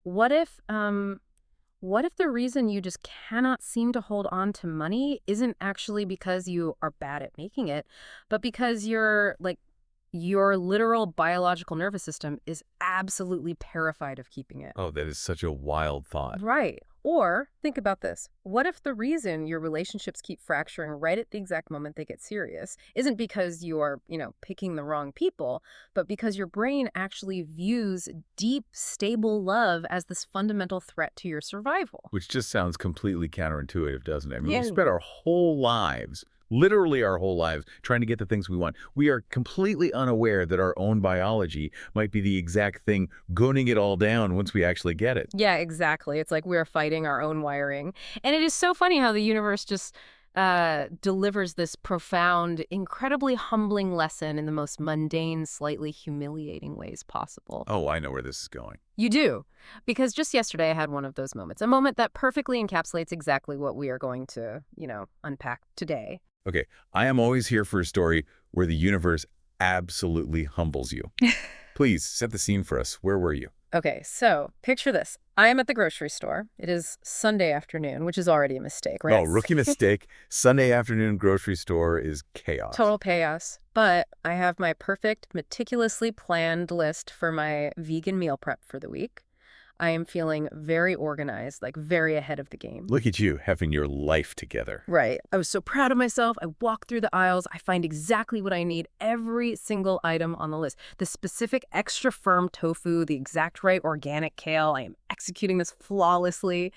what if the reason you just cannot seem to hold on to money isn't actually because you are bad at making it, but because your literal biological nervous system is absolutely terrified of keeping it. Oh, that is such a wild thought. Right. Or think about this. What if the reason your relationships keep fracturing right at the exact moment they get serious isn't because you're, picking the wrong people, but because your brain actually views deep, stable love as this fundamental threat to your survival? Which just sounds completely counterintuitive, doesn't it? I mean, Yeah. we spent our whole lives, literally our whole lives, trying to get the things we want. We are completely unaware that our own biology might be the exact thing gunning it all down once we actually get it. Yeah, exactly. It's like we're fighting our own wiring. And it is so funny how the universe just delivers this profound, incredibly humbling lesson in the most mundane, slightly humiliating ways possible. Oh, I know where this is going. You do. Because just yesterday I had one of those moments, a moment that perfectly encapsulates exactly what we are going to, unpack today. Okay, I am always here for a story where the universe absolutely humbles you. Please, set the scene for us. Where were you? Okay, so picture this. I am at the grocery store. It is Sunday afternoon, which is already a mistake, right? Oh, rookie mistake. Sunday afternoon grocery store is chaos. Total chaos. But I have my perfect, meticulously planned list for my vegan meal prep for the week. I am feeling very organized, like very ahead of the game. Look at you having your life together. Right. I was so proud of myself. I walk through the aisles. I find exactly what I need, every single item on the list. The specific extra firm tofu, the exact right organic kale. I am executing this flawlessly.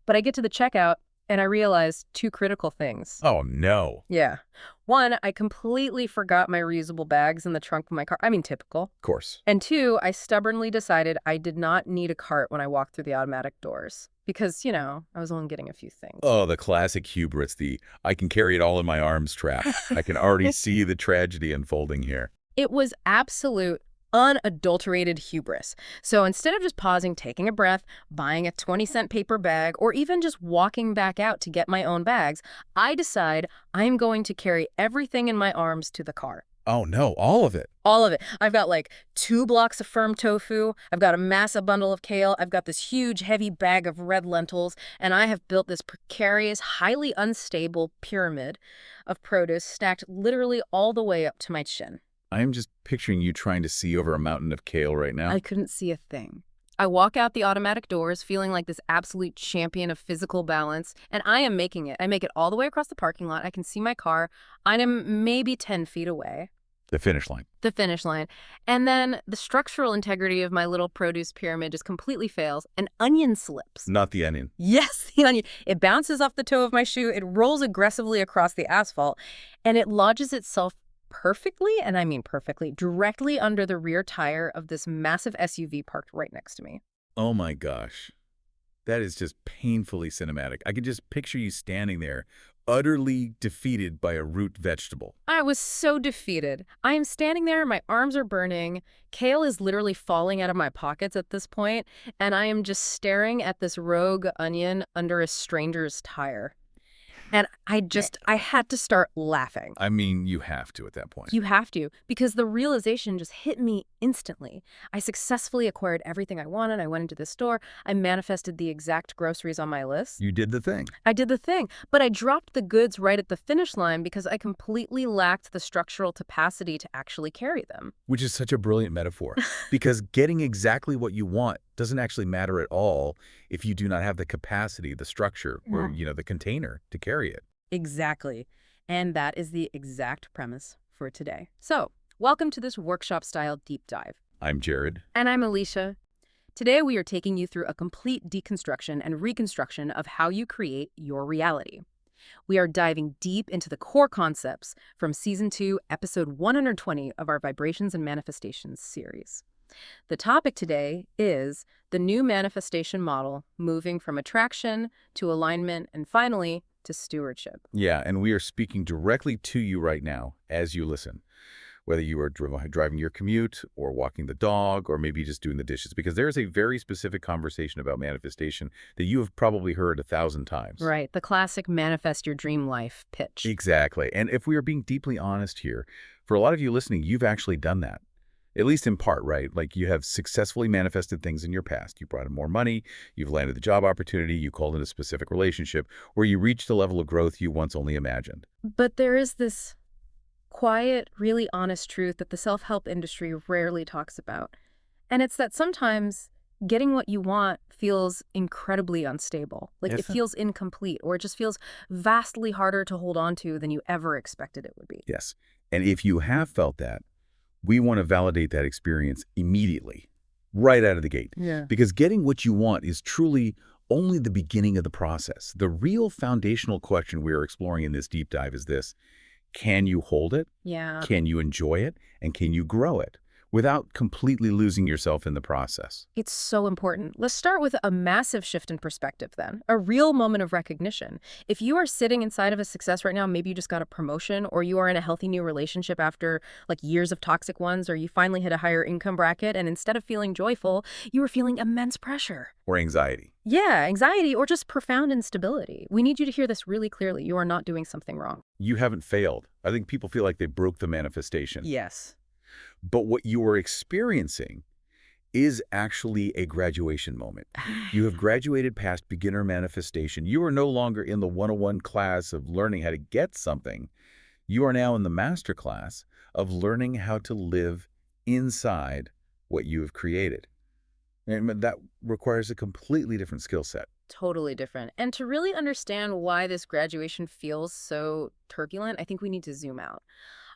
But I get to the checkout and I realize two critical things. Oh, no. Yeah. One, I completely forgot my reusable bags in the trunk of my car. I mean, typical. Of course. And two, I stubbornly decided I did not need a cart when I walked through the automatic doors. Because, I was only getting a few things. Oh, the classic hubris, the I can carry it all in my arms trap. I can already see the tragedy unfolding here. It was absolute, unadulterated hubris. So instead of just pausing, taking a breath, buying a 20-cent paper bag, or even just walking back out to get my own bags, I decide I'm going to carry everything in my arms to the car. Oh, no, all of it. All of it. I've got like 2 blocks of firm tofu. I've got a massive bundle of kale. I've got this huge, heavy bag of red lentils. And I have built this precarious, highly unstable pyramid of produce stacked literally all the way up to my chin. I am just picturing you trying to see over a mountain of kale right now. I couldn't see a thing. I walk out the automatic doors feeling like this absolute champion of physical balance, and I am making it. I make it all the way across the parking lot. I can see my car. I am maybe 10 feet away. The finish line. The finish line. And then the structural integrity of my little produce pyramid just completely fails. An onion slips. Not the onion. Yes, the onion. It bounces off the toe of my shoe. It rolls aggressively across the asphalt, and it lodges itself perfectly, and I mean perfectly, directly under the rear tire of this massive SUV parked right next to me. Oh my gosh. That is just painfully cinematic. I could just picture you standing there, utterly defeated by a root vegetable. I was so defeated. I am standing there, my arms are burning, kale is literally falling out of my pockets at this point, and I am just staring at this rogue onion under a stranger's tire. And I had to start laughing. I mean, you have to at that point. You have to, because the realization just hit me instantly. I successfully acquired everything I wanted. I went into the store. I manifested the exact groceries on my list. You did the thing. I did the thing, but I dropped the goods right at the finish line because I completely lacked the structural capacity to actually carry them. Which is such a brilliant metaphor, because getting exactly what you want doesn't actually matter at all if you do not have the capacity, the structure, or, the container to carry it. Exactly. And that is the exact premise for today. So, welcome to this workshop-style deep dive. I'm Jared. And I'm Alicia. Today we are taking you through a complete deconstruction and reconstruction of how you create your reality. We are diving deep into the core concepts from Season 2, Episode 120 of our Vibrations and Manifestations series. The topic today is the new manifestation model, moving from attraction to alignment and finally to stewardship. Yeah, and we are speaking directly to you right now as you listen, whether you are driving your commute or walking the dog or maybe just doing the dishes, because there is a very specific conversation about manifestation that you have probably heard 1,000 times. Right, the classic manifest your dream life pitch. Exactly. And if we are being deeply honest here, for a lot of you listening, you've actually done that. At least in part, right? Like you have successfully manifested things in your past. You brought in more money, you've landed the job opportunity, you called in a specific relationship, where you reached a level of growth you once only imagined. But there is this quiet, really honest truth that the self-help industry rarely talks about. And it's that sometimes getting what you want feels incredibly unstable. Like it Yes. feels incomplete, or it just feels vastly harder to hold on to than you ever expected it would be. Yes. And if you have felt that, we want to validate that experience immediately, right out of the gate. Yeah. Because getting what you want is truly only the beginning of the process. The real foundational question we are exploring in this deep dive is this: can you hold it? Yeah. Can you enjoy it? And can you grow it without completely losing yourself in the process? It's so important. Let's start with a massive shift in perspective then, a real moment of recognition. If you are sitting inside of a success right now, maybe you just got a promotion, or you are in a healthy new relationship after like years of toxic ones, or you finally hit a higher income bracket, and instead of feeling joyful, you were feeling immense pressure. Or anxiety? Yeah, anxiety or just profound instability. We need you to hear this really clearly. You are not doing something wrong. You haven't failed. I think people feel like they broke the manifestation. Yes. But what you are experiencing is actually a graduation moment. You have graduated past beginner manifestation. You are no longer in the 101 class of learning how to get something. You are now in the master class of learning how to live inside what you have created. And that requires a completely different skill set. Totally different. And to really understand why this graduation feels so turbulent, I think we need to zoom out.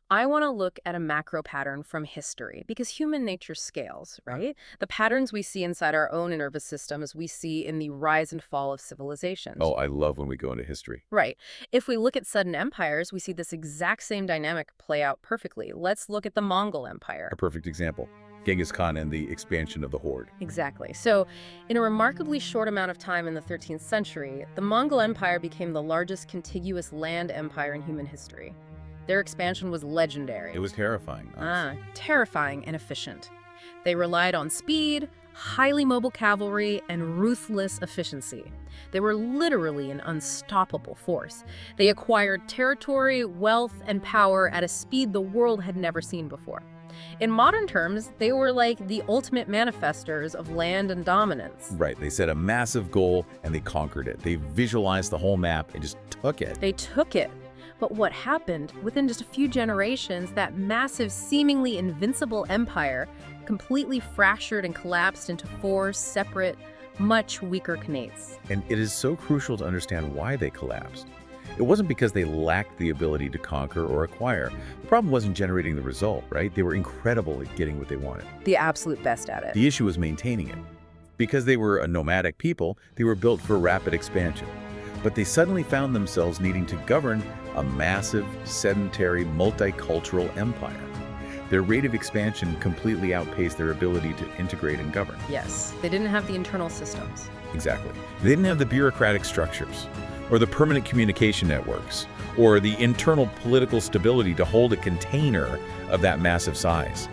I want to look at a macro pattern from history because human nature scales, right? The patterns we see inside our own nervous systems, we see in the rise and fall of civilizations. Oh, I love when we go into history. Right. If we look at sudden empires, we see this exact same dynamic play out perfectly. Let's look at the Mongol Empire. A perfect example. Genghis Khan and the expansion of the horde. Exactly. So, in a remarkably short amount of time in the 13th century, the Mongol Empire became the largest contiguous land empire in human history. Their expansion was legendary. It was terrifying. Honestly. Terrifying and efficient. They relied on speed, highly mobile cavalry, and ruthless efficiency. They were literally an unstoppable force. They acquired territory, wealth, and power at a speed the world had never seen before. In modern terms, they were like the ultimate manifestors of land and dominance. Right. They set a massive goal and they conquered it. They visualized the whole map and just took it. They took it. But what happened? Within just a few generations, that massive, seemingly invincible empire completely fractured and collapsed into four separate, much weaker knates. And it is so crucial to understand why they collapsed. It wasn't because they lacked the ability to conquer or acquire. The problem wasn't generating the result, right? They were incredible at getting what they wanted. The absolute best at it. The issue was maintaining it. Because they were a nomadic people, they were built for rapid expansion. But they suddenly found themselves needing to govern a massive, sedentary, multicultural empire. Their rate of expansion completely outpaced their ability to integrate and govern. Yes, they didn't have the internal systems. Exactly. They didn't have the bureaucratic structures, or the permanent communication networks, or the internal political stability to hold a container of that massive size.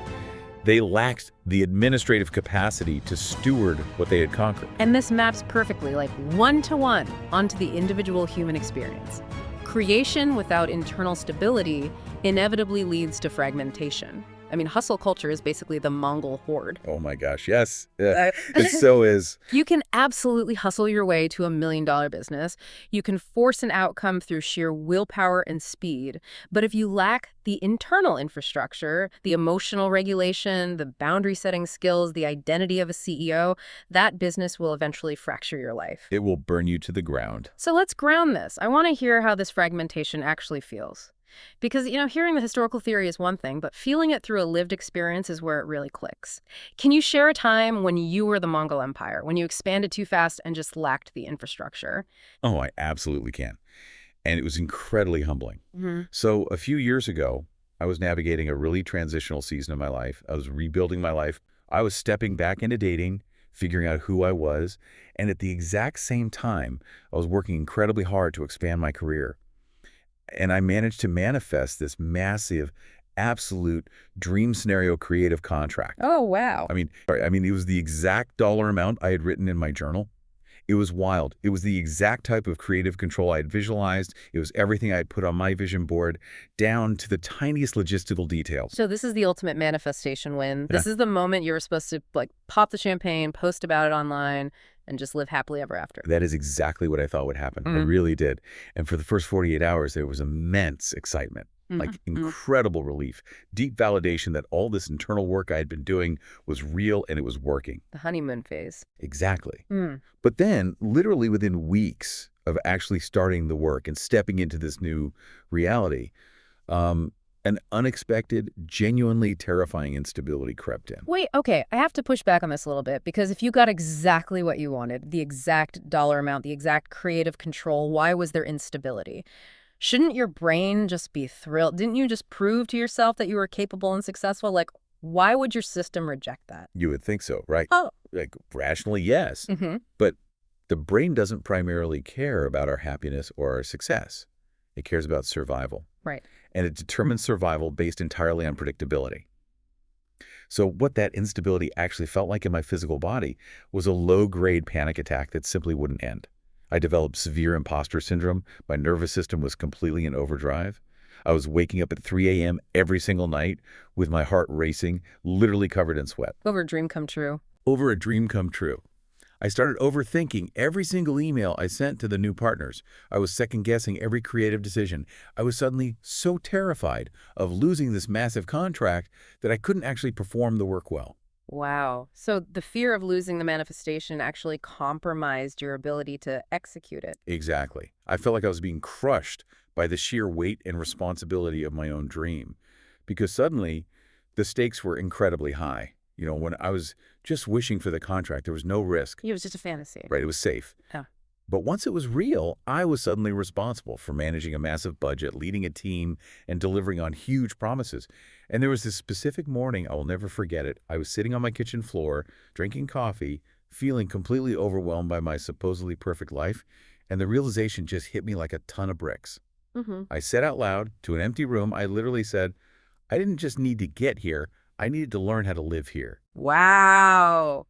They lacked the administrative capacity to steward what they had conquered. And this maps perfectly, like one-to-one, onto the individual human experience. Creation without internal stability inevitably leads to fragmentation. I mean, hustle culture is basically the Mongol horde. Oh my gosh, yes. It so is. You can absolutely hustle your way to $1 million business. You can force an outcome through sheer willpower and speed. But if you lack the internal infrastructure, the emotional regulation, the boundary setting skills, the identity of a CEO, that business will eventually fracture your life. It will burn you to the ground. So let's ground this. I want to hear how this fragmentation actually feels. Because, hearing the historical theory is one thing, but feeling it through a lived experience is where it really clicks. Can you share a time when you were the Mongol Empire, when you expanded too fast and just lacked the infrastructure? Oh, I absolutely can. And it was incredibly humbling. Mm-hmm. So a few years ago, I was navigating a really transitional season of my life. I was rebuilding my life. I was stepping back into dating, figuring out who I was. And at the exact same time, I was working incredibly hard to expand my career. And I managed to manifest this massive, absolute dream scenario creative contract. Oh, wow. I mean, it was the exact dollar amount I had written in my journal. It was wild. It was the exact type of creative control I had visualized. It was everything I had put on my vision board, down to the tiniest logistical details. So this is the ultimate manifestation win. Yeah. This is the moment you were supposed to like pop the champagne, post about it online, and just live happily ever after. That is exactly what I thought would happen. I Mm. really did. And for the first 48 hours, there was immense excitement, like incredible relief, deep validation that all this internal work I had been doing was real and it was working. The honeymoon phase. Exactly. Mm. But then, literally within weeks of actually starting the work and stepping into this new reality, an unexpected, genuinely terrifying instability crept in. Wait, okay, I have to push back on this a little bit because if you got exactly what you wanted, the exact dollar amount, the exact creative control, why was there instability? Shouldn't your brain just be thrilled? Didn't you just prove to yourself that you were capable and successful? Like, why would your system reject that? You would think so, right? Oh. Like, rationally, yes. Mm-hmm. But the brain doesn't primarily care about our happiness or our success. It cares about survival. Right. And it determines survival based entirely on predictability. So what that instability actually felt like in my physical body was a low-grade panic attack that simply wouldn't end. I developed severe imposter syndrome. My nervous system was completely in overdrive. I was waking up at 3 a.m. every single night with my heart racing, literally covered in sweat. Over a dream come true. Over a dream come true. I started overthinking every single email I sent to the new partners. I was second-guessing every creative decision. I was suddenly so terrified of losing this massive contract that I couldn't actually perform the work well. Wow. So the fear of losing the manifestation actually compromised your ability to execute it. Exactly. I felt like I was being crushed by the sheer weight and responsibility of my own dream, because suddenly the stakes were incredibly high. You know, when I was just wishing for the contract, there was no risk. It was just a fantasy. Right, it was safe. Yeah. But once it was real, I was suddenly responsible for managing a massive budget, leading a team, and delivering on huge promises. And there was this specific morning, I will never forget it. I was sitting on my kitchen floor, drinking coffee, feeling completely overwhelmed by my supposedly perfect life, and the realization just hit me like a ton of bricks. Mm-hmm. I said out loud to an empty room, I literally said, I didn't just need to get here, I needed to learn how to live here. Wow.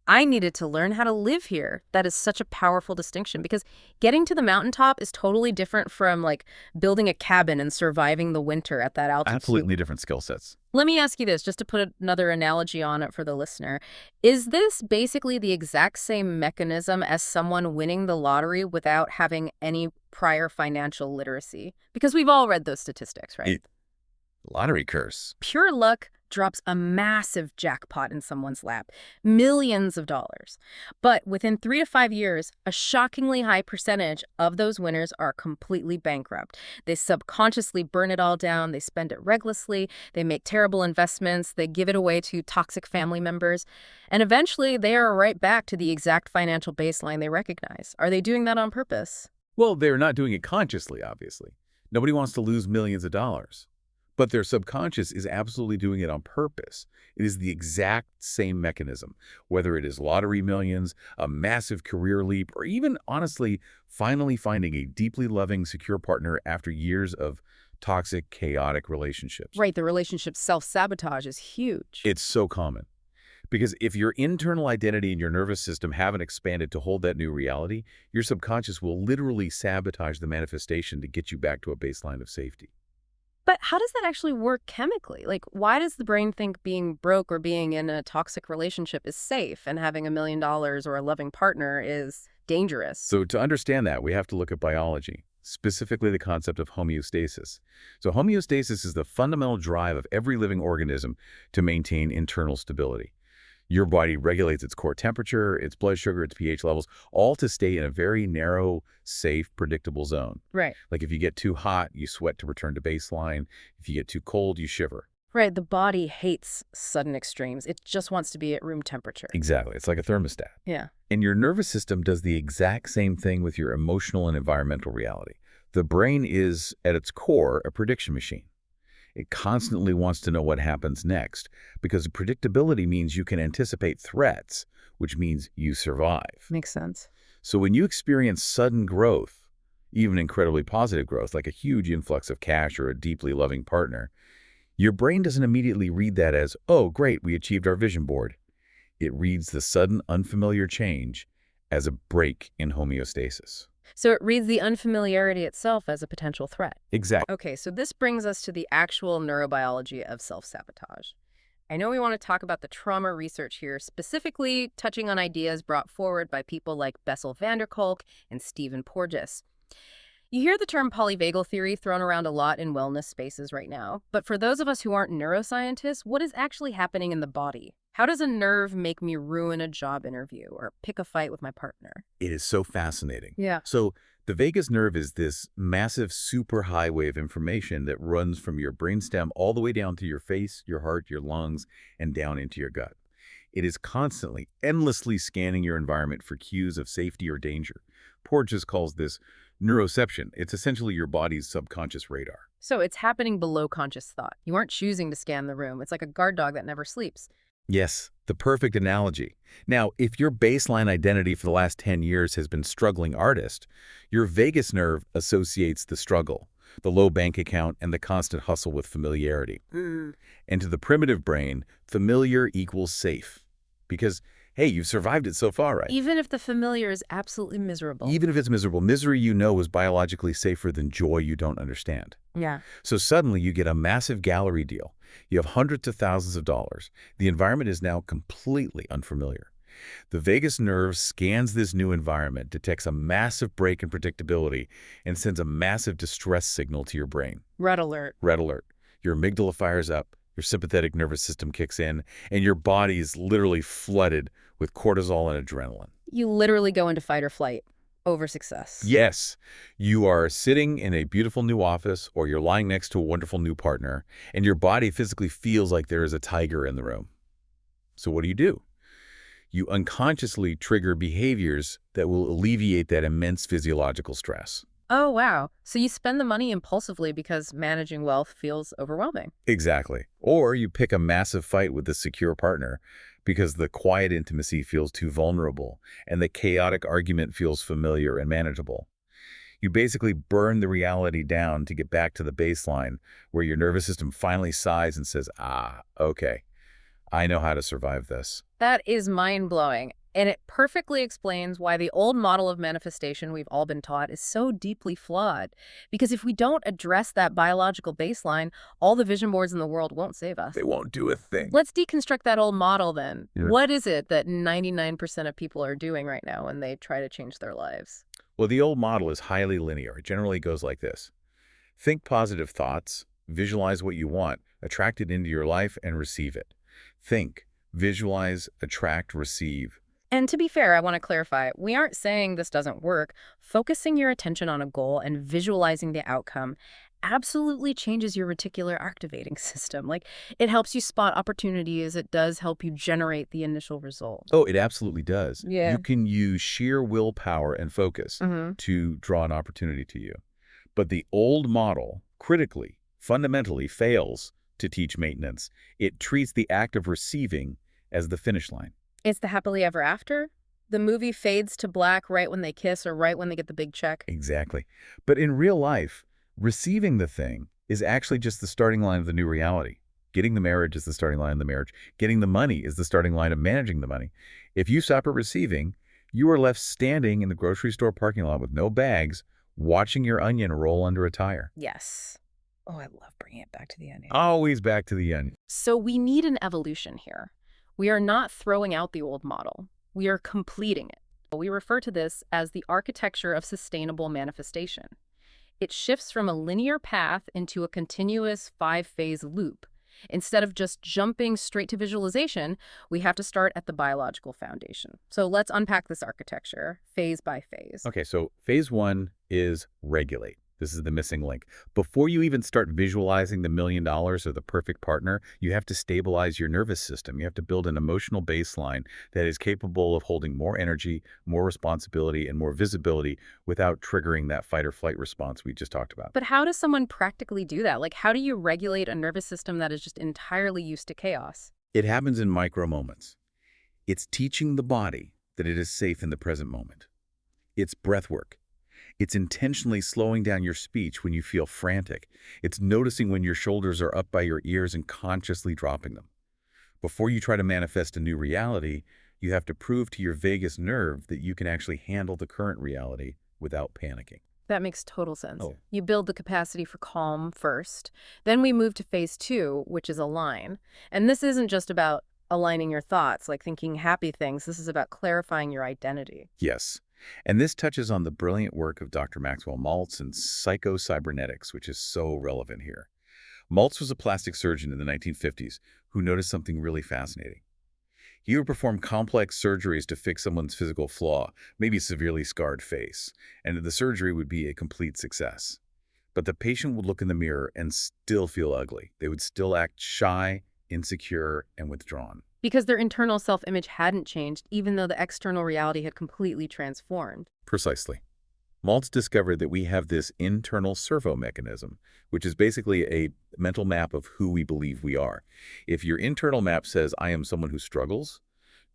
I needed to learn how to live here. That is such a powerful distinction because getting to the mountaintop is totally different from like building a cabin and surviving the winter at that altitude. Absolutely different skill sets. Let me ask you this, just to put another analogy on it for the listener. Is this basically the exact same mechanism as someone winning the lottery without having any prior financial literacy? Because we've all read those statistics, right? Lottery curse. Pure luck drops a massive jackpot in someone's lap, millions of dollars. But within 3 to 5 years, a shockingly high percentage of those winners are completely bankrupt. They subconsciously burn it all down, they spend it recklessly, they make terrible investments, they give it away to toxic family members, and eventually they are right back to the exact financial baseline they recognize. Are they doing that on purpose? Well, they're not doing it consciously, obviously. Nobody wants to lose millions of dollars. But their subconscious is absolutely doing it on purpose. It is the exact same mechanism, whether it is lottery millions, a massive career leap, or even, honestly, finally finding a deeply loving, secure partner after years of toxic, chaotic relationships. Right, the relationship self-sabotage is huge. It's so common. Because if your internal identity and your nervous system haven't expanded to hold that new reality, your subconscious will literally sabotage the manifestation to get you back to a baseline of safety. But how does that actually work chemically? Like, why does the brain think being broke or being in a toxic relationship is safe and having $1 million or a loving partner is dangerous? So to understand that, we have to look at biology, specifically the concept of homeostasis. So homeostasis is the fundamental drive of every living organism to maintain internal stability. Your body regulates its core temperature, its blood sugar, its pH levels, all to stay in a very narrow, safe, predictable zone. Right. Like if you get too hot, you sweat to return to baseline. If you get too cold, you shiver. Right. The body hates sudden extremes. It just wants to be at room temperature. Exactly. It's like a thermostat. Yeah. And your nervous system does the exact same thing with your emotional and environmental reality. The brain is, at its core, a prediction machine. It constantly wants to know what happens next because predictability means you can anticipate threats, which means you survive. Makes sense. So when you experience sudden growth, even incredibly positive growth, like a huge influx of cash or a deeply loving partner, your brain doesn't immediately read that as, oh, great, we achieved our vision board. It reads the sudden, unfamiliar change as a break in homeostasis. So it reads the unfamiliarity itself as a potential threat. Exactly. Okay, so this brings us to the actual neurobiology of self-sabotage. I know we want to talk about the trauma research here, specifically touching on ideas brought forward by people like Bessel van der Kolk and Stephen Porges. You hear the term polyvagal theory thrown around a lot in wellness spaces right now, but for those of us who aren't neuroscientists, what is actually happening in the body? How does a nerve make me ruin a job interview or pick a fight with my partner? It is so fascinating. Yeah. So the vagus nerve is this massive superhighway of information that runs from your brainstem all the way down to your face, your heart, your lungs, and down into your gut. It is constantly, endlessly scanning your environment for cues of safety or danger. Porges calls this neuroception. It's essentially your body's subconscious radar. So it's happening below conscious thought. You aren't choosing to scan the room. It's like a guard dog that never sleeps. Yes, the perfect analogy. Now, if your baseline identity for the last 10 years has been struggling artist, your vagus nerve associates the struggle, the low bank account, and the constant hustle with familiarity. And to the primitive brain, familiar equals safe. Because, hey, you've survived it so far, right? Even if the familiar is absolutely miserable. Even if it's miserable, misery you know is biologically safer than joy you don't understand. Yeah. So suddenly you get a massive gallery deal. You have hundreds of thousands of dollars. The environment is now completely unfamiliar. The vagus nerve scans this new environment, detects a massive break in predictability, and sends a massive distress signal to your brain. Red alert. Red alert. Your amygdala fires up, your sympathetic nervous system kicks in, and your body is literally flooded with cortisol and adrenaline. You literally go into fight or flight over success. Yes, you are sitting in a beautiful new office or you're lying next to a wonderful new partner, and your body physically feels like there is a tiger in the room. So what do? You unconsciously trigger behaviors that will alleviate that immense physiological stress. Oh, wow. So you spend the money impulsively because managing wealth feels overwhelming. Exactly. Or you pick a massive fight with a secure partner because the quiet intimacy feels too vulnerable and the chaotic argument feels familiar and manageable. You basically burn the reality down to get back to the baseline where your nervous system finally sighs and says, okay, I know how to survive this. That is mind-blowing. And it perfectly explains why the old model of manifestation we've all been taught is so deeply flawed. Because if we don't address that biological baseline, all the vision boards in the world won't save us. They won't do a thing. Let's deconstruct that old model then. Yeah. What is it that 99% of people are doing right now when they try to change their lives? Well, the old model is highly linear. It generally goes like this. Think positive thoughts, visualize what you want, attract it into your life, and receive it. Think, visualize, attract, receive. And to be fair, I want to clarify, we aren't saying this doesn't work. Focusing your attention on a goal and visualizing the outcome absolutely changes your reticular activating system. Like, it helps you spot opportunities. It does help you generate the initial result. Oh, it absolutely does. Yeah. You can use sheer willpower and focus to draw an opportunity to you. But the old model, critically, fundamentally fails to teach maintenance. It treats the act of receiving as the finish line. It's the happily ever after. The movie fades to black right when they kiss or right when they get the big check. Exactly. But in real life, receiving the thing is actually just the starting line of the new reality. Getting the marriage is the starting line of the marriage. Getting the money is the starting line of managing the money. If you stop at receiving, you are left standing in the grocery store parking lot with no bags, watching your onion roll under a tire. Yes. Oh, I love bringing it back to the onion. Always back to the onion. So we need an evolution here. We are not throwing out the old model. We are completing it. We refer to this as the architecture of sustainable manifestation. It shifts from a linear path into a continuous 5-phase loop. Instead of just jumping straight to visualization, we have to start at the biological foundation. So let's unpack this architecture phase by phase. Okay, so phase 1 is regulate. This is the missing link. Before you even start visualizing the $1 million or the perfect partner, you have to stabilize your nervous system. You have to build an emotional baseline that is capable of holding more energy, more responsibility, and more visibility without triggering that fight or flight response we just talked about. But how does someone practically do that? Like, how do you regulate a nervous system that is just entirely used to chaos? It happens in micro moments. It's teaching the body that it is safe in the present moment. It's breath work. It's intentionally slowing down your speech when you feel frantic. It's noticing when your shoulders are up by your ears and consciously dropping them. Before you try to manifest a new reality, You have to prove to your vagus nerve that you can actually handle the current reality without panicking. That makes total sense. Oh, You build the capacity for calm first. Then we move to phase two, which is align. And this isn't just about aligning your thoughts, like thinking happy things. This is about clarifying your identity. yes. And this touches on the brilliant work of Dr. Maxwell Maltz and psychocybernetics, which is so relevant here. Maltz was a plastic surgeon in the 1950s who noticed something really fascinating. He would perform complex surgeries to fix someone's physical flaw, maybe a severely scarred face, and the surgery would be a complete success. But the patient would look in the mirror and still feel ugly. They would still act shy, insecure, and withdrawn. Because their internal self-image hadn't changed, even though the external reality had completely transformed. Precisely. Maltz discovered that we have this internal servo mechanism, which is basically a mental map of who we believe we are. If your internal map says, I am someone who struggles,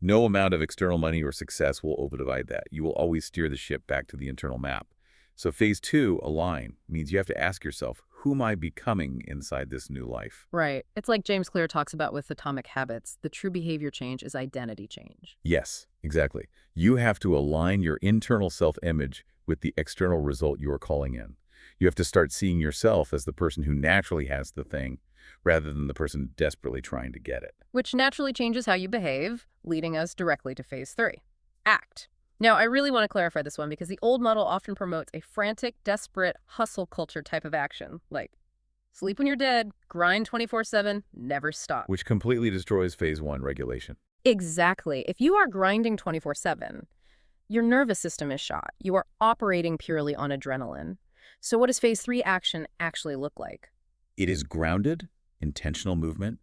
no amount of external money or success will overdivide that. You will always steer the ship back to the internal map. So phase two, align, means you have to ask yourself, who am I becoming inside this new life? Right. It's like James Clear talks about with Atomic Habits. The true behavior change is identity change. Yes, exactly. You have to align your internal self-image with the external result you are calling in. You have to start seeing yourself as the person who naturally has the thing, rather than the person desperately trying to get it. Which naturally changes how you behave, leading us directly to phase three. Act. Now, I really want to clarify this one because the old model often promotes a frantic, desperate, hustle culture type of action, like sleep when you're dead, grind 24/7, never stop. Which completely destroys phase one regulation. Exactly. If you are grinding 24/7, your nervous system is shot. You are operating purely on adrenaline. So what does phase three action actually look like? It is grounded, intentional movement.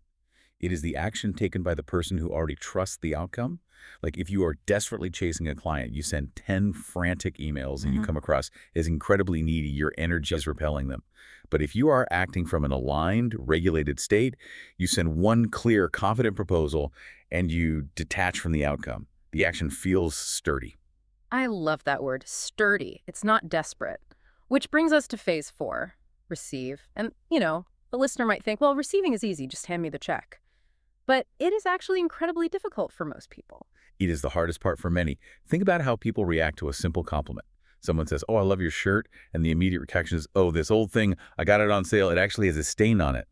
It is the action taken by the person who already trusts the outcome. Like if you are desperately chasing a client, you send 10 frantic emails and you come across as incredibly needy, your energy is repelling them. But if you are acting from an aligned, regulated state, you send one clear, confident proposal and you detach from the outcome. The action feels sturdy. I love that word, sturdy. It's not desperate. Which brings us to phase four, receive. And, the listener might think, well, receiving is easy, just hand me the check. But it is actually incredibly difficult for most people. It is the hardest part for many. Think about how people react to a simple compliment. Someone says, oh, I love your shirt. And the immediate reaction is, oh, this old thing, I got it on sale. It actually has a stain on it.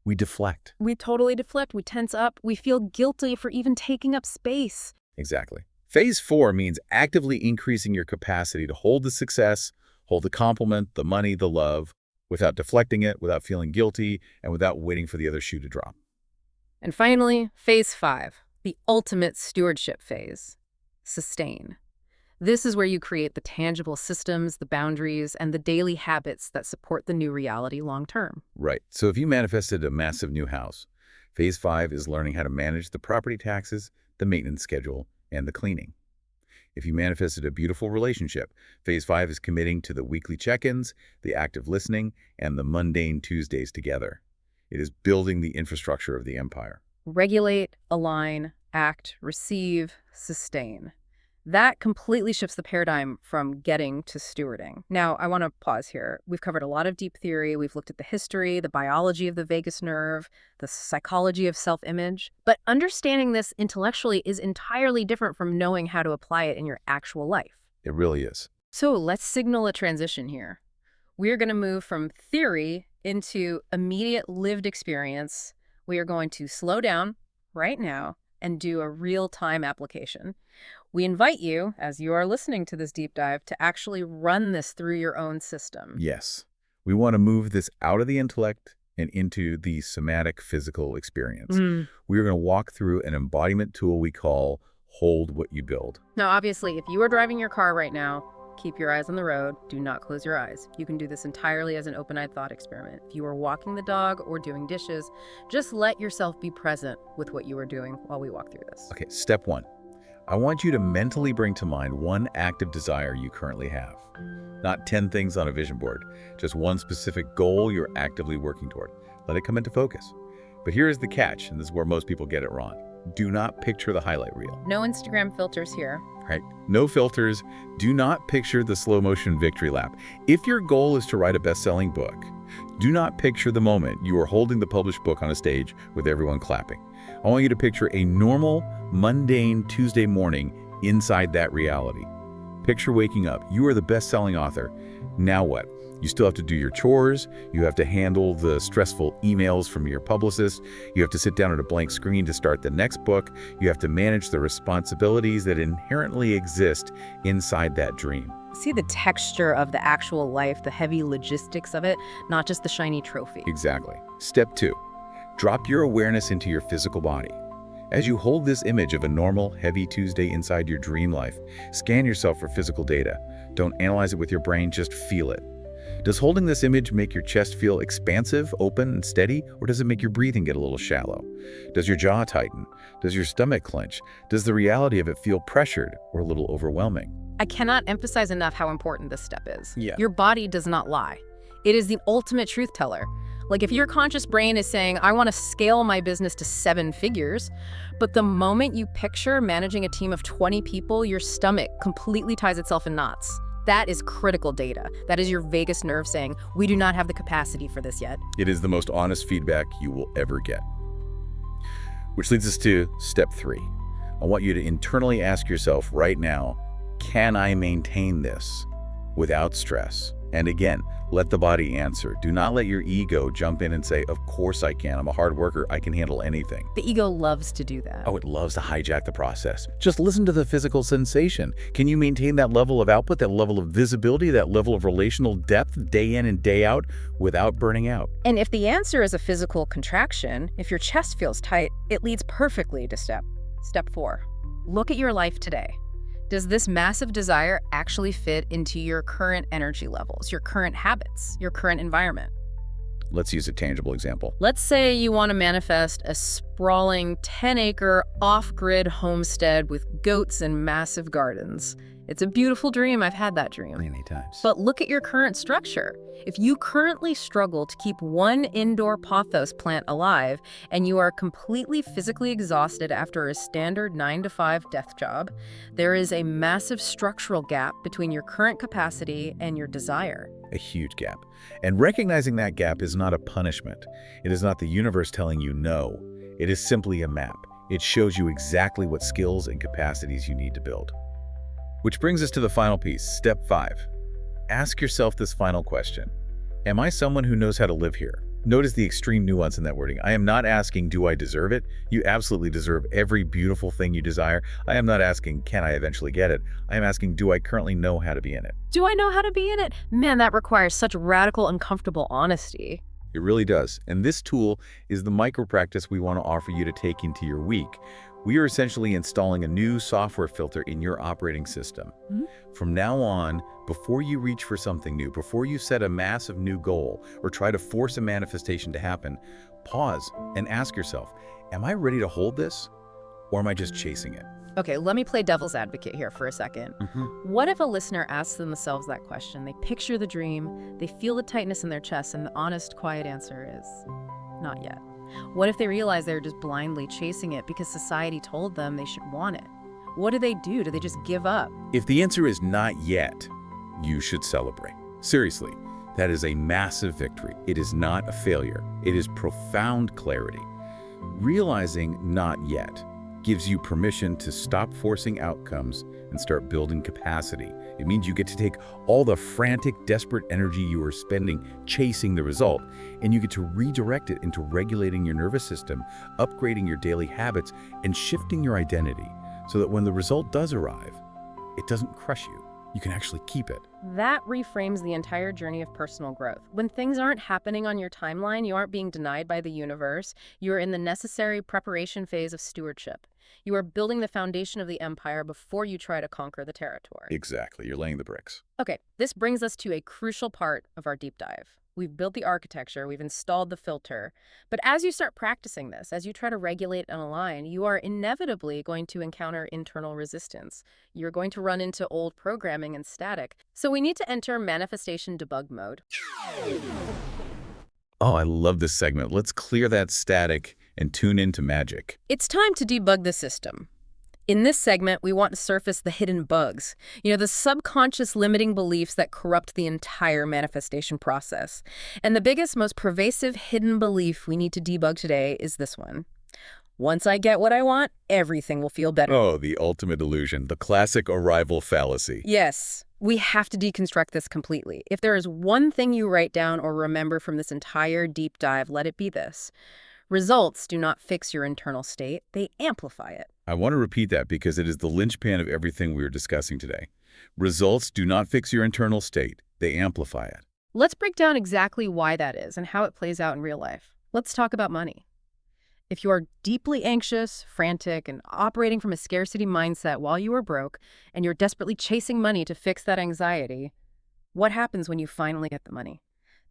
We deflect. We totally deflect. We tense up. We feel guilty for even taking up space. Exactly. Phase four means actively increasing your capacity to hold the success, hold the compliment, the money, the love, without deflecting it, without feeling guilty, and without waiting for the other shoe to drop. And finally, phase five, the ultimate stewardship phase, sustain. This is where you create the tangible systems, the boundaries, and the daily habits that support the new reality long term. Right. So if you manifested a massive new house, phase five is learning how to manage the property taxes, the maintenance schedule, and the cleaning. If you manifested a beautiful relationship, phase five is committing to the weekly check-ins, the active listening, and the mundane Tuesdays together. It is building the infrastructure of the empire. Regulate, align, act, receive, sustain. That completely shifts the paradigm from getting to stewarding. Now, I want to pause here. We've covered a lot of deep theory. We've looked at the history, the biology of the vagus nerve, the psychology of self-image. But understanding this intellectually is entirely different from knowing how to apply it in your actual life. It really is. So let's signal a transition here. We're going to move from theory into immediate lived experience. We are going to slow down right now and do a real-time application. We invite you, as you are listening to this deep dive, to actually run this through your own system. Yes. We want to move this out of the intellect and into the somatic physical experience. We're going to walk through an embodiment tool we call Hold What You Build. Now, obviously, if you are driving your car right now, keep your eyes on the road. Do not close your eyes. You can do this entirely as an open-eyed thought experiment. If you are walking the dog or doing dishes, just let yourself be present with what you are doing while we walk through this. Okay, step one. I want you to mentally bring to mind one active desire you currently have. Not 10 things on a vision board, just one specific goal you're actively working toward. Let it come into focus. But here is the catch, and this is where most people get it wrong. Do not picture the highlight reel. No Instagram filters here. Right? No filters. Do not picture the slow motion victory lap. If your goal is to write a best-selling book, do not picture the moment you are holding the published book on a stage with everyone clapping. I want you to picture a normal, mundane Tuesday morning inside that reality. Picture waking up. You are the best-selling author. Now what? You still have to do your chores. You have to handle the stressful emails from your publicist. You have to sit down at a blank screen to start the next book. You have to manage the responsibilities that inherently exist inside that dream. See the texture of the actual life, the heavy logistics of it, not just the shiny trophy. Exactly. Step 2. Drop your awareness into your physical body. As you hold this image of a normal, heavy Tuesday inside your dream life, scan yourself for physical data. Don't analyze it with your brain, just feel it. Does holding this image make your chest feel expansive, open, and steady, or does it make your breathing get a little shallow? Does your jaw tighten? Does your stomach clench? Does the reality of it feel pressured or a little overwhelming? I cannot emphasize enough how important this step is. Yeah. Your body does not lie. It is the ultimate truth teller. Like if your conscious brain is saying, I want to scale my business to 7 figures, but the moment you picture managing a team of 20 people, your stomach completely ties itself in knots. That is critical data. That is your vagus nerve saying, we do not have the capacity for this yet. It is the most honest feedback you will ever get. Which leads us to step 3. I want you to internally ask yourself right now, can I maintain this without stress? And again, let the body answer. Do not let your ego jump in and say, of course I can. I'm a hard worker. I can handle anything. The ego loves to do that. Oh, it loves to hijack the process. Just listen to the physical sensation. Can you maintain that level of output, that level of visibility, that level of relational depth day in and day out without burning out? And if the answer is a physical contraction, if your chest feels tight, it leads perfectly to step 4. Look at your life today. Does this massive desire actually fit into your current energy levels, your current habits, your current environment? Let's use a tangible example. Let's say you want to manifest a sprawling 10-acre off-grid homestead with goats and massive gardens. It's a beautiful dream. I've had that dream. Many times. But look at your current structure. If you currently struggle to keep one indoor pothos plant alive and you are completely physically exhausted after a standard 9-to-5 desk job, there is a massive structural gap between your current capacity and your desire. A huge gap. And recognizing that gap is not a punishment. It is not the universe telling you no. It is simply a map. It shows you exactly what skills and capacities you need to build. Which brings us to the final piece, step 5. Ask yourself this final question. Am I someone who knows how to live here? Notice the extreme nuance in that wording. I am not asking, do I deserve it? You absolutely deserve every beautiful thing you desire. I am not asking, can I eventually get it? I am asking, do I currently know how to be in it? Do I know how to be in it? Man, that requires such radical, uncomfortable honesty. It really does. And this tool is the micro practice we want to offer you to take into your week. We are essentially installing a new software filter in your operating system. From now on, before you reach for something new, before you set a massive new goal or try to force a manifestation to happen, pause and ask yourself, am I ready to hold this or am I just chasing it? Okay, let me play devil's advocate here for a second. What if a listener asks themselves that question? They picture the dream, they feel the tightness in their chest, and the honest, quiet answer is, not yet. What if they realize they're just blindly chasing it because society told them they should want it? What do they do? Do they just give up? If the answer is not yet, you should celebrate. Seriously, that is a massive victory. It is not a failure. It is profound clarity. Realizing not yet gives you permission to stop forcing outcomes and start building capacity. It means you get to take all the frantic, desperate energy you are spending chasing the result, and you get to redirect it into regulating your nervous system, upgrading your daily habits, and shifting your identity so that when the result does arrive, it doesn't crush you. You can actually keep it. That reframes the entire journey of personal growth. When things aren't happening on your timeline, you aren't being denied by the universe. You're in the necessary preparation phase of stewardship. You are building the foundation of the empire before you try to conquer the territory. Exactly. You're laying the bricks. Okay, this brings us to a crucial part of our deep dive. We've built the architecture, we've installed the filter, but as you start practicing this, as you try to regulate and align, you are inevitably going to encounter internal resistance. You're going to run into old programming and static. So we need to enter manifestation debug mode. Oh, I love this segment. Let's clear that static and tune into magic. It's time to debug the system. In this segment, we want to surface the hidden bugs, the subconscious limiting beliefs that corrupt the entire manifestation process. And the biggest, most pervasive hidden belief we need to debug today is this one. Once I get what I want, everything will feel better. Oh, the ultimate illusion, the classic arrival fallacy. Yes, we have to deconstruct this completely. If there is one thing you write down or remember from this entire deep dive, let it be this. Results do not fix your internal state, they amplify it. I want to repeat that because it is the linchpin of everything we are discussing today. Results do not fix your internal state, they amplify it. Let's break down exactly why that is and how it plays out in real life. Let's talk about money. If you are deeply anxious, frantic, and operating from a scarcity mindset while you are broke, and you're desperately chasing money to fix that anxiety, what happens when you finally get the money?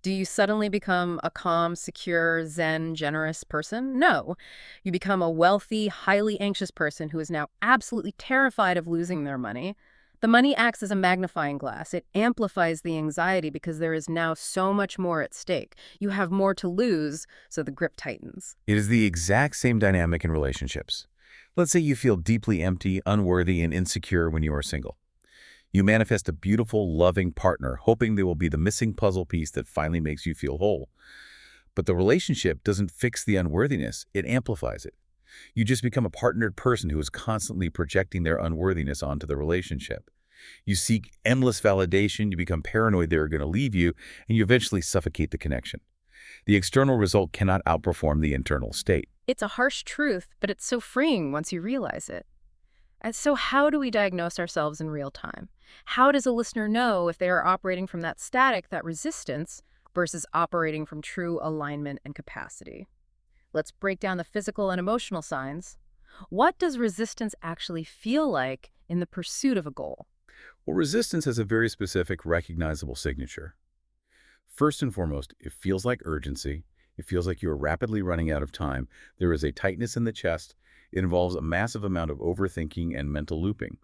Do you suddenly become a calm, secure, zen, generous person? No. You become a wealthy, highly anxious person who is now absolutely terrified of losing their money. The money acts as a magnifying glass. It amplifies the anxiety because there is now so much more at stake. You have more to lose, so the grip tightens. It is the exact same dynamic in relationships. Let's say you feel deeply empty, unworthy, and insecure when you are single. You manifest a beautiful, loving partner, hoping they will be the missing puzzle piece that finally makes you feel whole. But the relationship doesn't fix the unworthiness, it amplifies it. You just become a partnered person who is constantly projecting their unworthiness onto the relationship. You seek endless validation, you become paranoid they're going to leave you, and you eventually suffocate the connection. The external result cannot outperform the internal state. It's a harsh truth, but it's so freeing once you realize it. And so how do we diagnose ourselves in real time? How does a listener know if they are operating from that static, that resistance, versus operating from true alignment and capacity? Let's break down the physical and emotional signs. What does resistance actually feel like in the pursuit of a goal? Well, resistance has a very specific, recognizable signature. First and foremost, it feels like urgency. It feels like you are rapidly running out of time. There is a tightness in the chest. It involves a massive amount of overthinking and mental looping.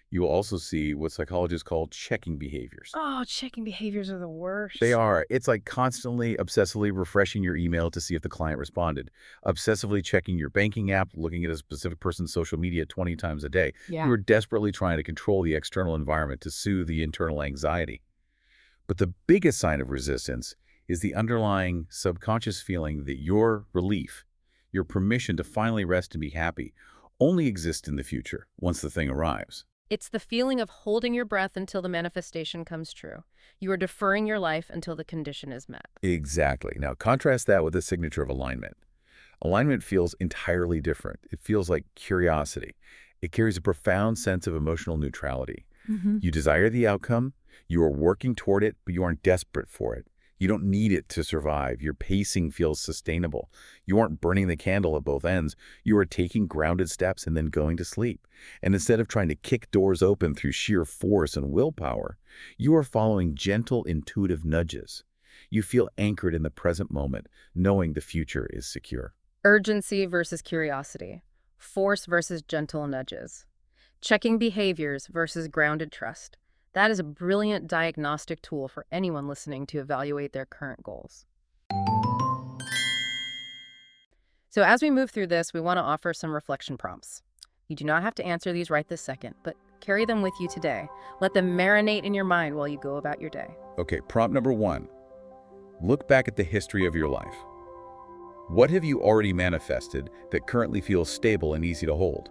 You will also see what psychologists call checking behaviors. Oh, checking behaviors are the worst. They are. It's like constantly, obsessively refreshing your email to see if the client responded, obsessively checking your banking app, looking at a specific person's social media 20 times a day. Yeah. You are desperately trying to control the external environment to soothe the internal anxiety. But the biggest sign of resistance is the underlying subconscious feeling that your relief, your permission to finally rest and be happy, only exists in the future once the thing arrives. It's the feeling of holding your breath until the manifestation comes true. You are deferring your life until the condition is met. Exactly. Now, contrast that with the signature of alignment. Alignment feels entirely different. It feels like curiosity. It carries a profound sense of emotional neutrality. You desire the outcome, you are working toward it, but you aren't desperate for it. You don't need it to survive. Your pacing feels sustainable. You aren't burning the candle at both ends. You are taking grounded steps and then going to sleep. And instead of trying to kick doors open through sheer force and willpower, you are following gentle, intuitive nudges. You feel anchored in the present moment, knowing the future is secure. Urgency versus curiosity. Force versus gentle nudges. Checking behaviors versus grounded trust. That is a brilliant diagnostic tool for anyone listening to evaluate their current goals. So as we move through this, we want to offer some reflection prompts. You do not have to answer these right this second, but carry them with you today. Let them marinate in your mind while you go about your day. Okay, prompt number 1. Look back at the history of your life. What have you already manifested that currently feels stable and easy to hold?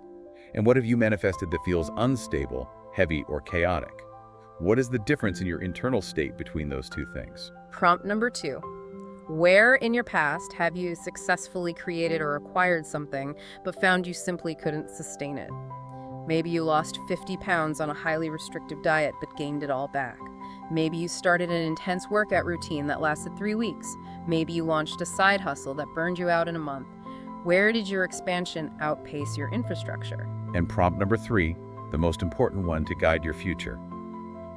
And what have you manifested that feels unstable, heavy, or chaotic? What is the difference in your internal state between those two things? Prompt number 2. Where in your past have you successfully created or acquired something but found you simply couldn't sustain it? Maybe you lost 50 pounds on a highly restrictive diet but gained it all back. Maybe you started an intense workout routine that lasted 3 weeks. Maybe you launched a side hustle that burned you out in a month. Where did your expansion outpace your infrastructure? And prompt number 3, the most important one to guide your future.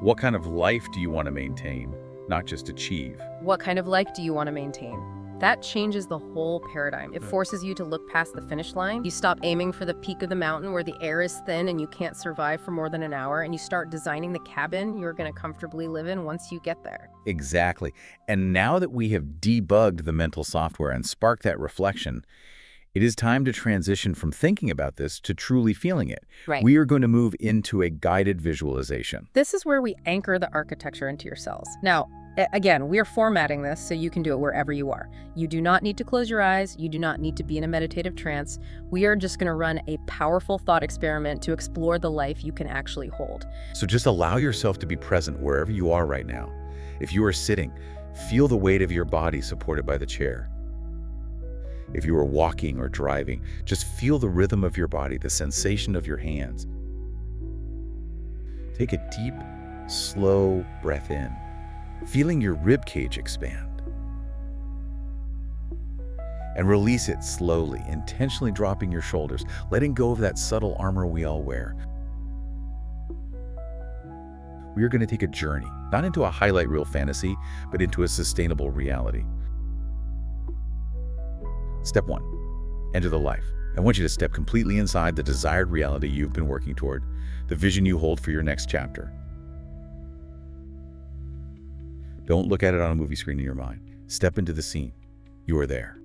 What kind of life do you want to maintain, not just achieve? What kind of life do you want to maintain? That changes the whole paradigm. It forces you to look past the finish line. You stop aiming for the peak of the mountain where the air is thin and you can't survive for more than an hour, and you start designing the cabin you're going to comfortably live in once you get there. Exactly. And now that we have debugged the mental software and sparked that reflection, It is time to transition from thinking about this to truly feeling it. Right. We are going to move into a guided visualization. This is where we anchor the architecture into your cells. Now, again, we are formatting this so you can do it wherever you are. You do not need to close your eyes. You do not need to be in a meditative trance. We are just going to run a powerful thought experiment to explore the life you can actually hold. So just allow yourself to be present wherever you are right now. If you are sitting, feel the weight of your body supported by the chair. If you are walking or driving, just feel the rhythm of your body, the sensation of your hands. Take a deep, slow breath in, feeling your rib cage expand. And release it slowly, intentionally dropping your shoulders, letting go of that subtle armor we all wear. We are going to take a journey, not into a highlight reel fantasy, but into a sustainable reality. Step 1. Enter the life. I want you to step completely inside the desired reality you've been working toward, the vision you hold for your next chapter. Don't look at it on a movie screen in your mind. Step into the scene. You are there.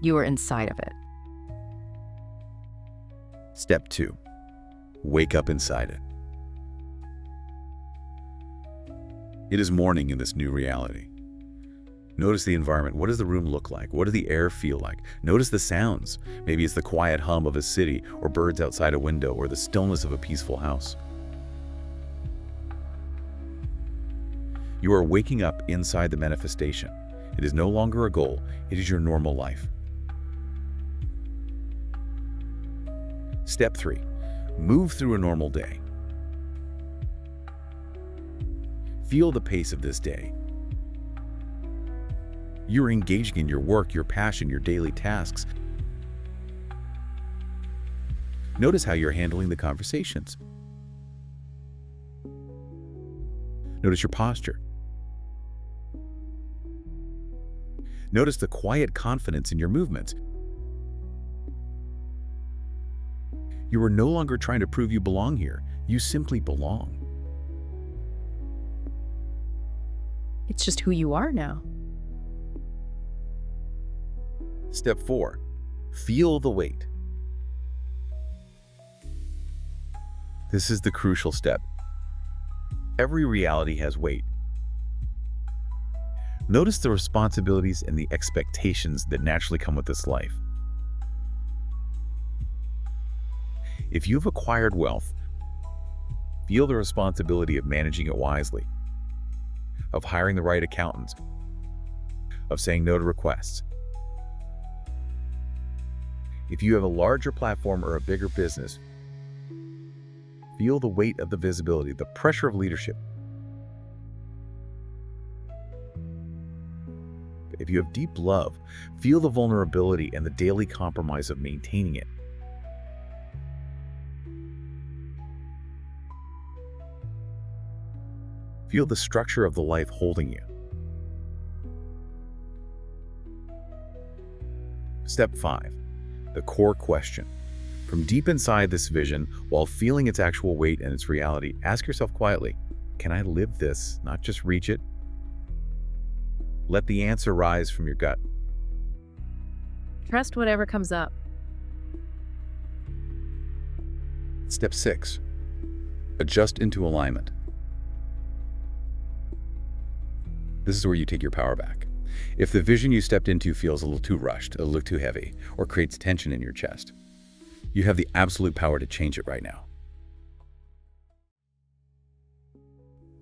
You are inside of it. Step 2. Wake up inside it. It is morning in this new reality. Notice the environment. What does the room look like? What does the air feel like? Notice the sounds. Maybe it's the quiet hum of a city, or birds outside a window, or the stillness of a peaceful house. You are waking up inside the manifestation. It is no longer a goal. It is your normal life. Step 3. Move through a normal day. Feel the pace of this day. You're engaging in your work, your passion, your daily tasks. Notice how you're handling the conversations. Notice your posture. Notice the quiet confidence in your movements. You are no longer trying to prove you belong here. You simply belong. It's just who you are now. Step 4. Feel the weight. This is the crucial step. Every reality has weight. Notice the responsibilities and the expectations that naturally come with this life. If you've acquired wealth, feel the responsibility of managing it wisely, of hiring the right accountants, of saying no to requests. If you have a larger platform or a bigger business, feel the weight of the visibility, the pressure of leadership. If you have deep love, feel the vulnerability and the daily compromise of maintaining it. Feel the structure of the life holding you. Step 5. The core question. From deep inside this vision, while feeling its actual weight and its reality, ask yourself quietly, can I live this, not just reach it? Let the answer rise from your gut. Trust whatever comes up. Step 6. Adjust into alignment. This is where you take your power back. If the vision you stepped into feels a little too rushed, a little too heavy, or creates tension in your chest, you have the absolute power to change it right now.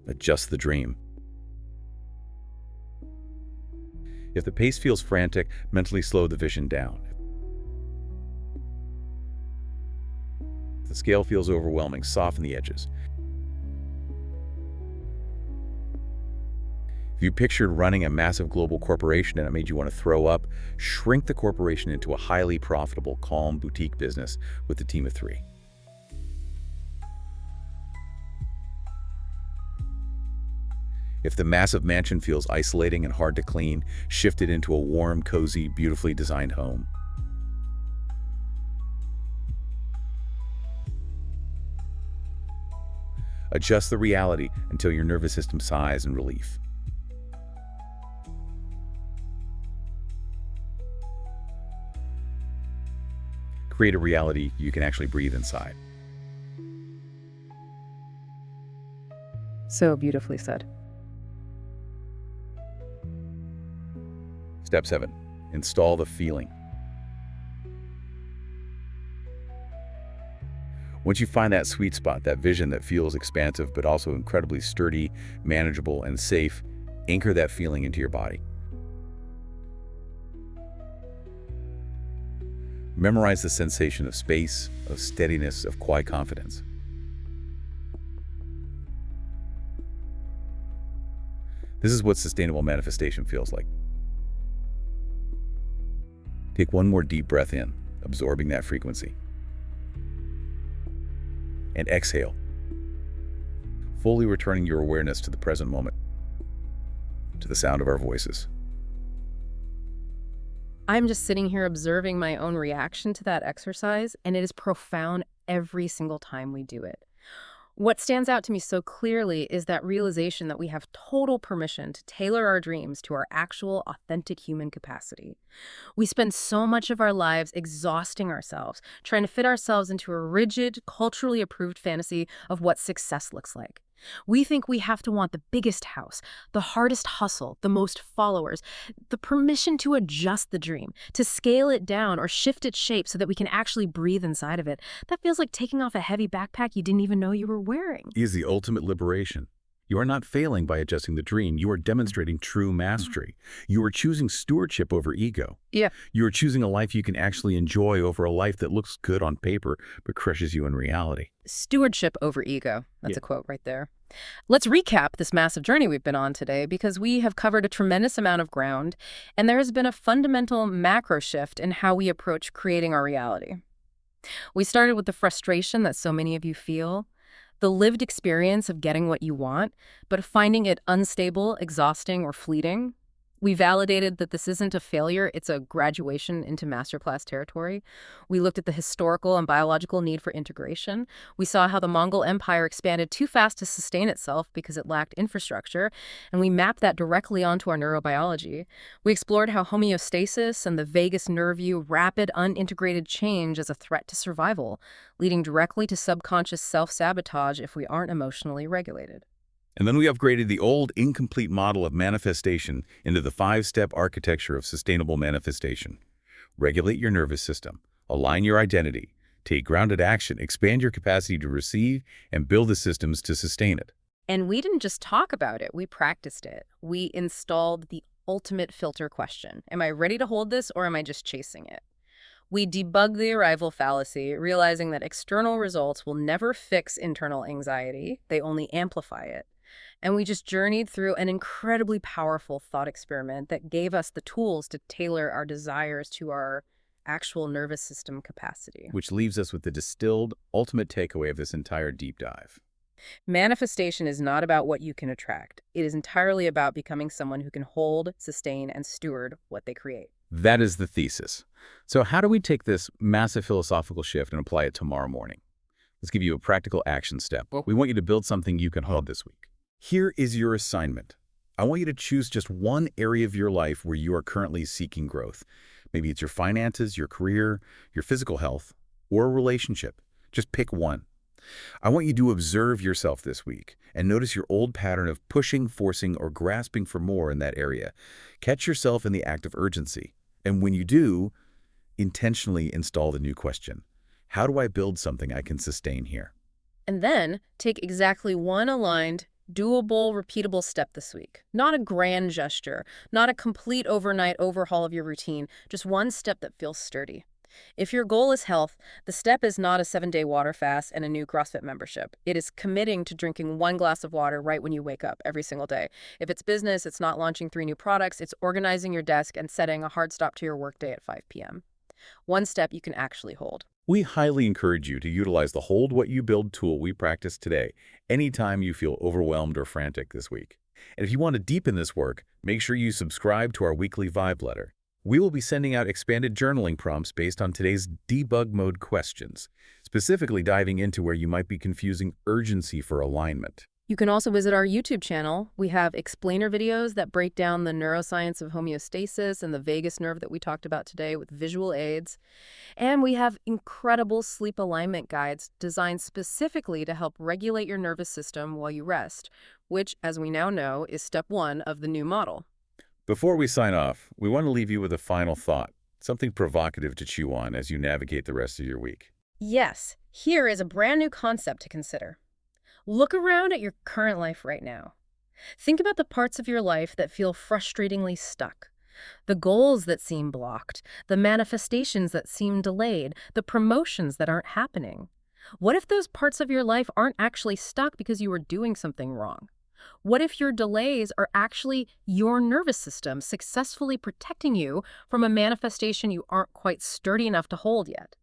Adjust the dream. If the pace feels frantic, mentally slow the vision down. If the scale feels overwhelming, soften the edges. If you pictured running a massive global corporation and it made you want to throw up, shrink the corporation into a highly profitable, calm boutique business with a team of 3. If the massive mansion feels isolating and hard to clean, shift it into a warm, cozy, beautifully designed home. Adjust the reality until your nervous system sighs in relief. create a reality you can actually breathe inside. So beautifully said. Step 7. Install the feeling. Once you find that sweet spot, that vision that feels expansive but also incredibly sturdy, manageable, and safe, anchor that feeling into your body. Memorize the sensation of space, of steadiness, of quiet confidence. This is what sustainable manifestation feels like. Take one more deep breath in, absorbing that frequency. And exhale, fully returning your awareness to the present moment, to the sound of our voices. I'm just sitting here observing my own reaction to that exercise, and it is profound every single time we do it. What stands out to me so clearly is that realization that we have total permission to tailor our dreams to our actual, authentic human capacity. We spend so much of our lives exhausting ourselves, trying to fit ourselves into a rigid, culturally approved fantasy of what success looks like. We think we have to want the biggest house, the hardest hustle, the most followers, the permission to adjust the dream, to scale it down or shift its shape so that we can actually breathe inside of it. That feels like taking off a heavy backpack you didn't even know you were wearing. Is the ultimate liberation. You are not failing by adjusting the dream. You are demonstrating true mastery. You are choosing stewardship over ego. Yeah. You are choosing a life you can actually enjoy over a life that looks good on paper but crushes you in reality. Stewardship over ego. That's a quote right there. Let's recap this massive journey we've been on today because we have covered a tremendous amount of ground, and there has been a fundamental macro shift in how we approach creating our reality. We started with the frustration that so many of you feel, the lived experience of getting what you want, but finding it unstable, exhausting, or fleeting. We validated that this isn't a failure, it's a graduation into masterclass territory. We looked at the historical and biological need for integration. We saw how the Mongol Empire expanded too fast to sustain itself because it lacked infrastructure, and we mapped that directly onto our neurobiology. We explored how homeostasis and the vagus nerve view rapid, unintegrated change as a threat to survival, leading directly to subconscious self-sabotage if we aren't emotionally regulated. And then we upgraded the old, incomplete model of manifestation into the 5-step architecture of sustainable manifestation. Regulate your nervous system, align your identity, take grounded action, expand your capacity to receive, and build the systems to sustain it. And we didn't just talk about it, we practiced it. We installed the ultimate filter question. Am I ready to hold this, or am I just chasing it? We debugged the arrival fallacy, realizing that external results will never fix internal anxiety, they only amplify it. And we just journeyed through an incredibly powerful thought experiment that gave us the tools to tailor our desires to our actual nervous system capacity. Which leaves us with the distilled, ultimate takeaway of this entire deep dive. Manifestation is not about what you can attract. It is entirely about becoming someone who can hold, sustain, and steward what they create. That is the thesis. So how do we take this massive philosophical shift and apply it tomorrow morning? Let's give you a practical action step. We want you to build something you can hold this week. Here is your assignment. I want you to choose just one area of your life where you are currently seeking growth. Maybe it's your finances, your career, your physical health, or a relationship. Just pick one. I want you to observe yourself this week and notice your old pattern of pushing, forcing, or grasping for more in that area. Catch yourself in the act of urgency. And when you do, intentionally install the new question. How do I build something I can sustain here? And then take exactly one aligned, doable, repeatable step this week. Not a grand gesture, not a complete overnight overhaul of your routine, just one step that feels sturdy. If your goal is health, the step is not a 7-day water fast and a new CrossFit membership. It is committing to drinking 1 glass of water right when you wake up every single day. If it's business, it's not launching 3 new products, it's organizing your desk and setting a hard stop to your workday at 5 p.m. One step you can actually hold. We highly encourage you to utilize the Hold What You Build tool we practiced today anytime you feel overwhelmed or frantic this week. And if you want to deepen this work, make sure you subscribe to our weekly Vibe Letter. We will be sending out expanded journaling prompts based on today's debug mode questions, specifically diving into where you might be confusing urgency for alignment. You can also visit our YouTube channel. We have explainer videos that break down the neuroscience of homeostasis and the vagus nerve that we talked about today with visual aids. And we have incredible sleep alignment guides designed specifically to help regulate your nervous system while you rest, which, as we now know, is step one of the new model. Before we sign off, we want to leave you with a final thought, something provocative to chew on as you navigate the rest of your week. Yes, here is a brand new concept to consider. Look around at your current life right now. Think about the parts of your life that feel frustratingly stuck. The goals that seem blocked, the manifestations that seem delayed, the promotions that aren't happening. What if those parts of your life aren't actually stuck because you were doing something wrong? What if your delays are actually your nervous system successfully protecting you from a manifestation you aren't quite sturdy enough to hold yet?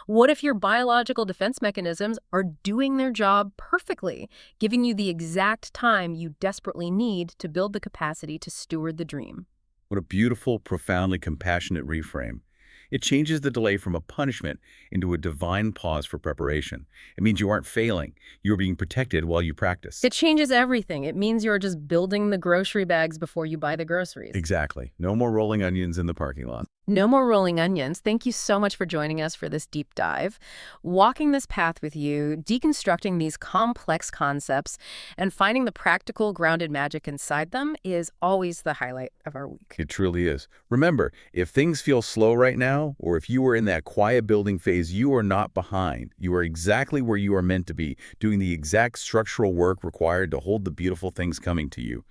What if your biological defense mechanisms are doing their job perfectly, giving you the exact time you desperately need to build the capacity to steward the dream? What a beautiful, profoundly compassionate reframe. It changes the delay from a punishment into a divine pause for preparation. It means you aren't failing. You're being protected while you practice. It changes everything. It means you're just building the grocery bags before you buy the groceries. Exactly. No more rolling onions in the parking lot. No more rolling onions. Thank you so much for joining us for this deep dive. Walking this path with you, deconstructing these complex concepts, and finding the practical, grounded magic inside them is always the highlight of our week. It truly is. Remember, if things feel slow right now, or if you are in that quiet building phase, you are not behind. You are exactly where you are meant to be, doing the exact structural work required to hold the beautiful things coming to you.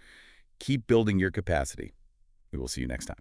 Keep building your capacity. We will see you next time.